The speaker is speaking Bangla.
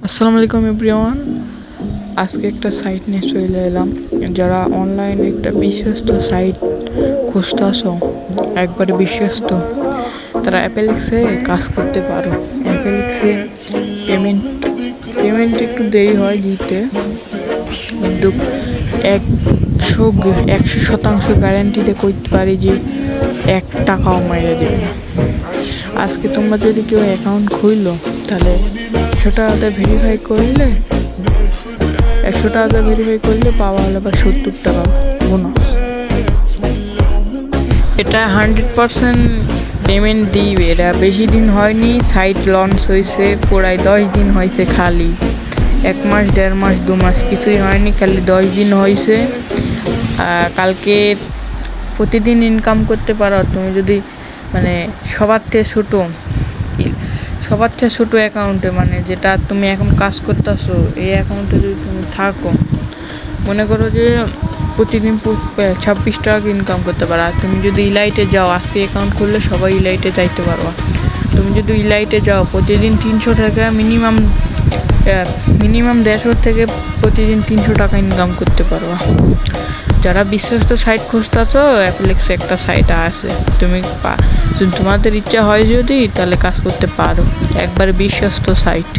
আসসালামু আলাইকুম এভরিওয়ান। আজকে একটা সাইট নিয়ে চলে এলাম। যারা অনলাইনে একটা বিশ্বস্ত সাইট খুঁজতেছো, একবারে বিশ্বস্ত, তারা অ্যাপেলেক্সে কাজ করতে পারো। অ্যাপেলেক্সে পেমেন্ট একটু দেরি হয় দিতে, কিন্তু 100% গ্যারান্টিতে করতে পারি যে 1 টাকাও মাইরে দেবে না। আজকে তোমরা যদি কেউ অ্যাকাউন্ট খুললো, তাহলে 100 টাকাতে ভেরিফাই করলে পাওয়া হলো আবার 70 টাকা বোনাস। এটা 100% পেমেন্ট দিবে। এটা বেশি দিন হয়নি, সাইট লঞ্চ হয়েছে প্রায় 10 দিন হয়েছে। খালি 1 মাস 1.5 মাস 2 মাস কিছুই হয়নি, খালি 10 দিন হয়েছে। কালকে প্রতিদিন ইনকাম করতে পারো তুমি যদি মানে সবার থেকে ছোট অ্যাকাউন্টে, মানে যেটা তুমি এখন কাজ করতেছো এই অ্যাকাউন্টে যদি তুমি থাকো, মনে করো যে প্রতিদিন 26 টাকা ইনকাম করতে পারো। আর তুমি যদি ইলাইটে যাও, আজকে অ্যাকাউন্ট খুললে সবাই ইলাইটে যাইতে পারবা। তুমি যদি ইলাইটে যাও প্রতিদিন 300 টাকা মিনিমাম 150 থেকে প্রতিদিন 300 টাকা ইনকাম করতে পারবা। যারা বিশ্বস্ত সাইট খুঁজতেছো, অ্যাপেলেক্সে একটা সাইট আছে। তোমাদের ইচ্ছা হয় যদি, তাহলে কাজ করতে পারো। একবার বিশ্বস্ত সাইট।